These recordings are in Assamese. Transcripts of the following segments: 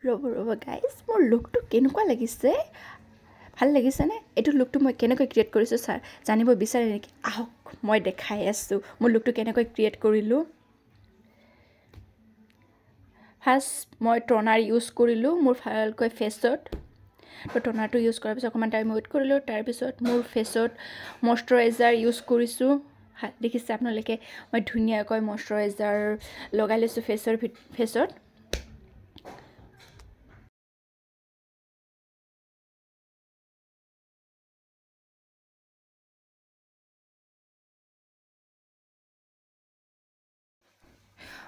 ৰ'ব গাইজ মোৰ লুকটো কেনেকুৱা লাগিছে ভাল লাগিছেনে এইটো লুকটো মই কেনেকৈ ক্ৰিয়েট কৰিছোঁ ছাৰ জানিব বিচাৰে নেকি আহক মই দেখাই আছোঁ মোৰ লুকটো কেনেকৈ ক্ৰিয়েট কৰিলোঁ ফাৰ্ষ্ট মই টনাৰ ইউজ কৰিলোঁ মোৰ ভালকৈ ফেচত তো টনাৰটো ইউজ কৰাৰ পিছত অকণমান টাইম ৱেইট কৰিলোঁ তাৰপিছত মোৰ ফেচত মইশ্চাৰাইজাৰ ইউজ কৰিছোঁ দেখিছে আপোনালোকে মই ধুনীয়াকৈ মইশ্চাৰাইজাৰ লগাই লৈছোঁ ফেচত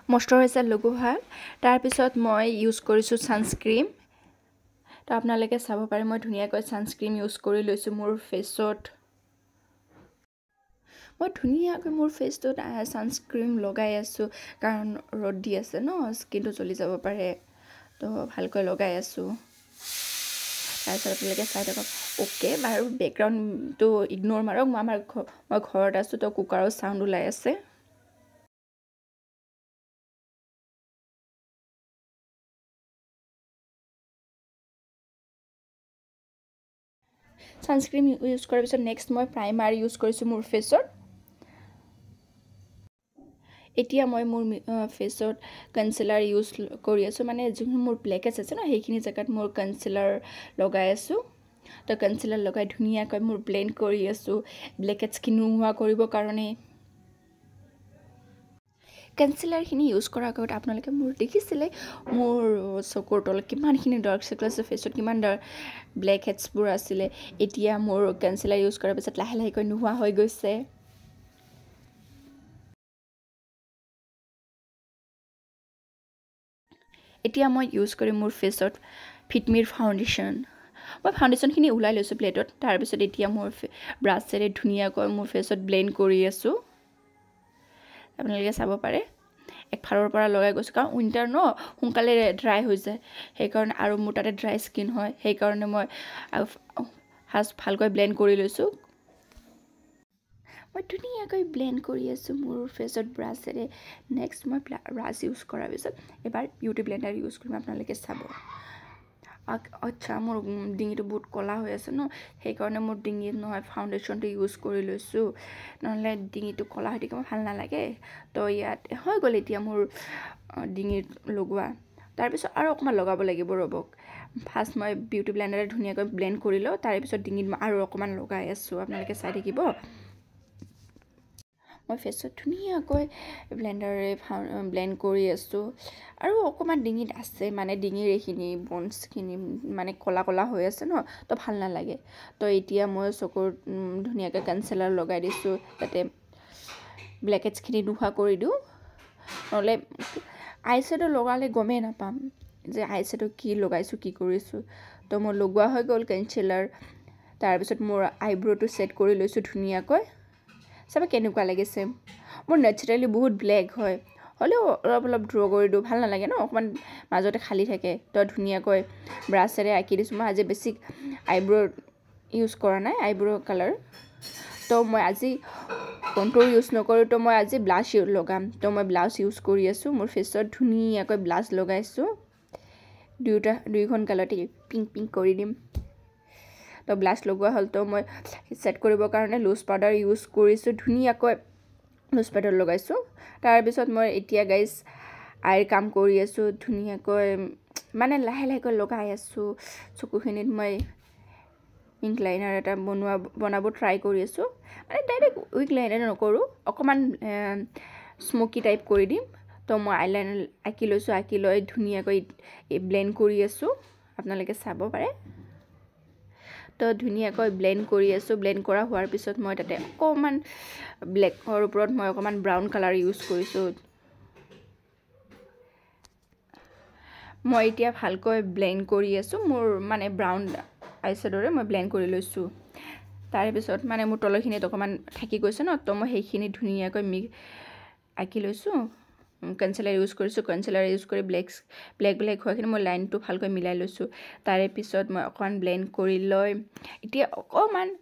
মইশ্চাৰাইজাৰ লগোৱা তাৰপিছত মই ইউজ কৰিছোঁ ছানস্ক্ৰীম তো আপোনালোকে চাব পাৰে মই ধুনীয়াকৈ ছানস্ক্ৰীম ইউজ কৰি লৈছোঁ মোৰ ফেচত মই ধুনীয়াকৈ মোৰ ফেচটোত ছানস্ক্ৰীম লগাই আছোঁ কাৰণ ৰ'দ দি আছে ন স্কিনটো জ্বলি যাব পাৰে তো ভালকৈ লগাই আছোঁ তাৰপিছত আপোনালোকে চাই থাকক অ'কে বাৰু বেকগ্ৰাউণ্ডটো ইগন'ৰ মাৰক মই ঘৰত আছোঁ তো কুকাৰৰ চাউণ্ড ওলাই আছে ছানস্ক্ৰীম ইউজ কৰাৰ পিছত নেক্সট মই প্ৰাইমাৰ ইউজ কৰিছোঁ মোৰ ফেচত এতিয়া মই মোৰ ফেচত কনচিলাৰ ইউজ কৰি আছোঁ মানে যোনখিনি মোৰ ব্লেকেটছ আছে ন সেইখিনি জেগাত মোৰ কনচিলাৰ লগাই আছোঁ তো কনচিলাৰ লগাই ধুনীয়াকৈ মোৰ ব্লেণ্ড কৰি আছোঁ ব্লেকেটছখিনি নোহোৱা কৰিবৰ কাৰণে কনচিলাৰখিনি ইউজ কৰাৰ আগত আপোনালোকে মোৰ দেখিছিলে মোৰ চকুৰ তলত কিমানখিনি ডাৰ্ক চাৰ্কল আছে ফেচত কিমান ব্লেক হেডছবোৰ আছিলে এতিয়া মোৰ কনচিলাৰ ইউজ কৰাৰ পিছত লাহে লাহেকৈ নোহোৱা হৈ গৈছে এতিয়া মই ইউজ কৰিম মোৰ ফেচত ফিটমিৰ ফাউণ্ডেশ্যন মই ফাউণ্ডেশ্যনখিনি ওলাই লৈছোঁ প্লেটত তাৰপিছত এতিয়া মোৰ ব্ৰাছেৰে ধুনীয়াকৈ মোৰ ফেচত ব্লেণ্ড কৰি আছোঁ আপোনালোকে চাব পাৰে একফালৰ পৰা লগাই গৈছোঁ কাৰণ উইণ্টাৰ ন সোনকালে ড্ৰাই হৈ যায় সেইকাৰণে আৰু মোৰ তাতে ড্ৰাই স্কিন হয় সেইকাৰণে মই ফাৰ্ষ্ট ভালকৈ ব্লেণ্ড কৰি লৈছোঁ মই ধুনীয়াকৈ ব্লেণ্ড কৰি আছোঁ মোৰ ফেচত ব্ৰাছেৰে নেক্সট মই ব্ৰাছ ইউজ কৰাৰ পিছত এবাৰ বিউটি ব্লেণ্ডাৰ ইউজ কৰিম আপোনালোকে চাব আচ্ছা মোৰ ডিঙিটো বহুত ক'লা হৈ আছে ন সেইকাৰণে মোৰ ডিঙিত নহয় ফাউণ্ডেশ্যনটো ইউজ কৰি লৈছোঁ নহ'লে ডিঙিটো ক'লা হৈ থাকিব ভাল নালাগে তো ইয়াত হৈ গ'ল এতিয়া মোৰ ডিঙিত লগোৱা তাৰপিছত আৰু অকণমান লগাব লাগিব ৰ'বক ফাৰ্ষ্ট মই বিউটি ব্লেণ্ডাৰে ধুনীয়াকৈ ব্লেণ্ড কৰি লওঁ তাৰপিছত ডিঙিত মই আৰু অকণমান লগাই আছোঁ আপোনালোকে চাই থাকিব মই ফেচত ধুনীয়াকৈ ব্লেণ্ডাৰে ব্লেণ্ড কৰি আছোঁ আৰু অকণমান ডিঙিত আছে মানে ডিঙিৰ এইখিনি বনছখিনি মানে ক'লা ক'লা হৈ আছে ন তো ভাল নালাগে তো এতিয়া মই চকুৰ ধুনীয়াকৈ কনচিলাৰ লগাই দিছোঁ যাতে ব্লেকেটছখিনি নোহোৱা কৰি দিওঁ নহ'লে আই শ্বেডো লগালে গমেই নাপাম যে আই শ্বেডো কি লগাইছোঁ কি কৰিছোঁ তো মোৰ লগোৱা হৈ গ'ল কনচিলাৰ তাৰপিছত মোৰ আইব্ৰ'টো ছেট কৰি লৈছোঁ ধুনীয়াকৈ চাব কেনেকুৱা লাগিছে মোৰ নেচাৰেলি বহুত ব্লেক হয় হ'লেও অলপ অলপ ড্ৰ কৰি দিওঁ ভাল নালাগে ন অকণমান মাজতে খালী থাকে তো ধুনীয়াকৈ ব্ৰাছেৰে আঁকি দিছোঁ মই আজি বেছি আইব্ৰ' ইউজ কৰা নাই আইব্ৰ' কালাৰ তো মই আজি কণ্টুৰ ইউজ নকৰোঁ তো মই আজি ব্লাছ লগাম তো মই ব্লাছ ইউজ কৰি আছোঁ মোৰ ফেচত ধুনীয়াকৈ ব্লাছ লগাইছোঁ দুইখন কালাৰতে পিংক পিংক কৰি দিম তো ব্লাছ লগোৱা হ'ল তো মই ছেট কৰিবৰ কাৰণে লুজ পাউডাৰ ইউজ কৰিছোঁ ধুনীয়াকৈ লুজ পাউডাৰ লগাইছোঁ তাৰপিছত মই এতিয়া গাইজ আইৰ কাম কৰি আছোঁ ধুনীয়াকৈ মানে লাহে লাহেকৈ লগাই আছোঁ চকুখিনিত মই পিংক লাইনাৰ এটা বনাব ট্ৰাই কৰি আছোঁ মানে ডাইৰেক্ট উইক লাইনাৰ নকৰোঁ অকণমান স্মকি টাইপ কৰি দিম তো মই আইলাইনাৰ আঁকি লৈছোঁ আঁকি লৈ ধুনীয়াকৈ ব্লেণ্ড কৰি আছোঁ আপোনালোকে চাব পাৰে তো ধুনীয়াকৈ ব্লেণ্ড কৰি আছোঁ ব্লেণ্ড কৰা হোৱাৰ পিছত মই তাতে অকণমান ব্লেকৰ ওপৰত মই অকণমান ব্ৰাউন কালাৰ ইউজ কৰিছোঁ মই এতিয়া ভালকৈ ব্লেণ্ড কৰি আছোঁ মোৰ মানে ব্ৰাউন আই শ্বেডৰে মই ব্লেণ্ড কৰি লৈছোঁ তাৰপিছত মানে মোৰ তলৰখিনিত অকণমান থাকি গৈছে ন তো মই সেইখিনি ধুনীয়াকৈ আঁকি লৈছোঁ কনচিলাৰ ইউজ কৰিছোঁ কনচিলাৰ ইউজ কৰি ব্লেক হোৱাখিনি মই লাইনটো ভালকৈ মিলাই লৈছোঁ তাৰে পিছত মই অকণমান ব্লেণ্ড কৰি লৈ এতিয়া অকণমান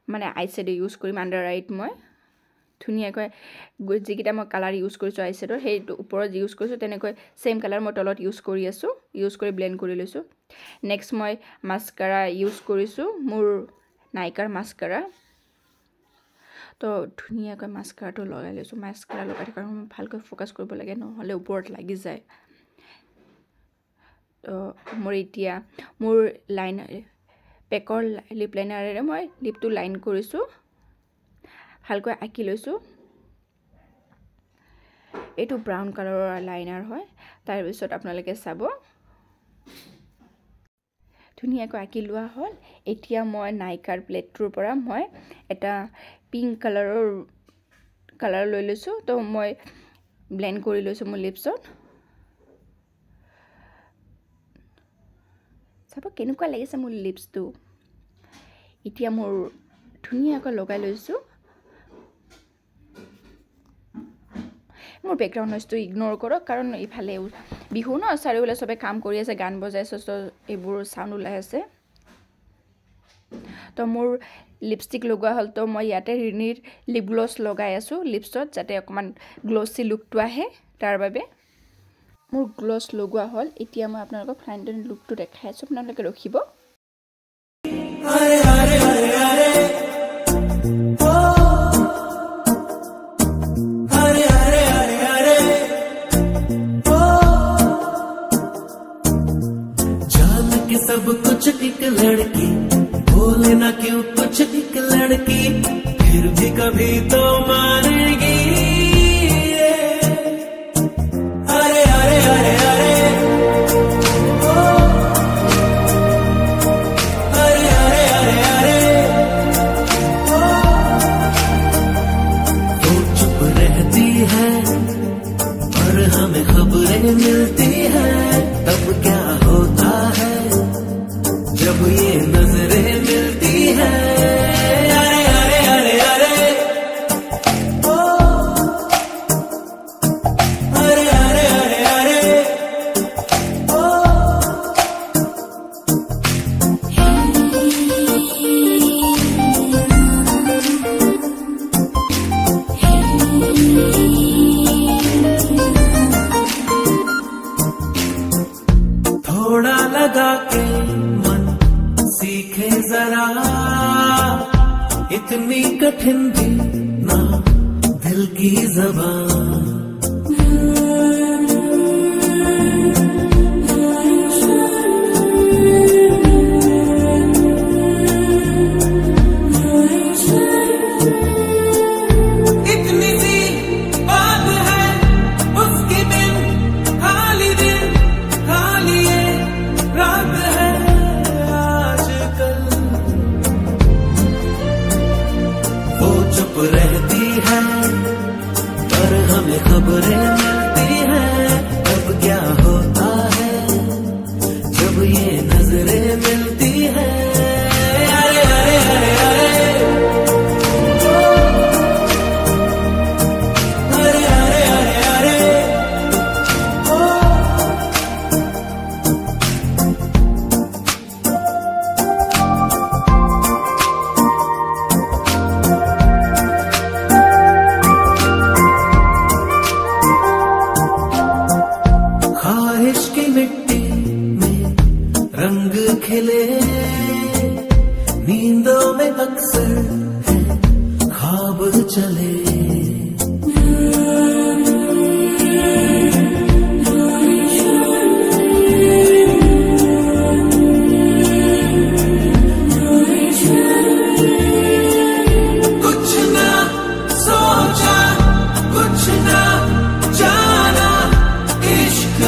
মানে আই শ্বেডো ইউজ কৰিম আণ্ডাৰ আইত মই ধুনীয়াকৈ যিকেইটা মই কালাৰ ইউজ কৰিছোঁ আইশ্বেডৰ সেইটো ওপৰত ইউজ কৰিছোঁ তেনেকৈ সেম কালাৰ মই তলত ইউজ কৰি আছোঁ ইউজ কৰি ব্লেন্ড কৰি লৈছোঁ নেক্সট মই মাস্কাৰা ইউজ কৰিছোঁ মোৰ নাইকাৰ মাস্কাৰা তো ধুনীয়াকৈ মাস্কাৰাটো লগাই লৈছোঁ মাস্কাৰা লগাই থকাৰ সময়ত ভালকৈ ফ'কাছ কৰিব লাগে নহ'লে ওপৰত লাগি যায় তো মোৰ এতিয়া মোৰ লাইন পেকৰ লিপ লাইনাৰেৰে মই লিপটো লাইন কৰিছোঁ ভালকৈ আঁকি লৈছোঁ এইটো ব্ৰাউন কালাৰৰ লাইনাৰ হয় তাৰ পিছত আপোনালোকে চাব ধুনীয়াকৈ আঁকি লোৱা হ'ল এতিয়া মই নাইকাৰ প্লেটটোৰ পৰা মই এটা পিংক কালাৰ লৈ লৈছোঁ তো মই ব্লেন্ড কৰি লৈছোঁ মোৰ লিপছত চাব কেনেকুৱা লাগিছে মোৰ লিপছটো এতিয়া মোৰ ধুনীয়াকৈ লগাই লৈছোঁ মোৰ বেকগ্ৰাউণ্ড নইজটো ইগনোৰ কৰক কাৰণ ইফালে বিহু ন চাৰিওফালে চবে কাম কৰি আছে গান বজাই আছে তো এইবোৰ সাউণ্ড ওলাই আছে তো মোৰ লিপষ্টিক লগোৱা হ'ল তো মই ইয়াতে ৰিনিৰ লিপ গ্লছ লগাই আছোঁ লিপছত যাতে অকণমান গ্লছি লুকটো আহে তাৰ বাবে মোৰ গ্লছ লগোৱা হ'ল এতিয়া মই আপোনালোকক ফাইনেল লুকটো দেখাই আছোঁ আপোনালোকে ৰখিব सब कुछ एक लड़की बोले ना क्यों कुछ एक लड़की फिर भी कभी तो मानेगी अरे अरे अरे अरे अरे अरे अरे अरे वो चुप रहती है और हमें खबरें मिलती है तब क्या होता है जब ये नजरें मिलती है अरे अरे अरे अरे ओ अरे अरे अरे अरे ओ थोड़ा लगा के सीखे जरा इतनी कठिन भी ना दिल की ज़बान इतनी सी बात है उसके बिन खाली दिन खाली ये रात है चुप रहती है पर हमें खबरें मिलती हैं अब क्या होता है जब ये नजरें मिलती हैं अरे अरे अरे अरे अरे अरे अरे अरे रंग खिले नींदों में अक्सर है ख्वाब चले कुछ ना सोचा कुछ ना जाना इश्क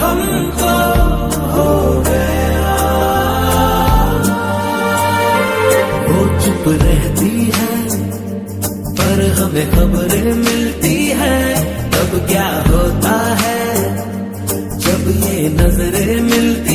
हमको हो गया वो चुप रहती है पर हमें खबरें मिलती है तब क्या होता है जब ये नजरें मिलती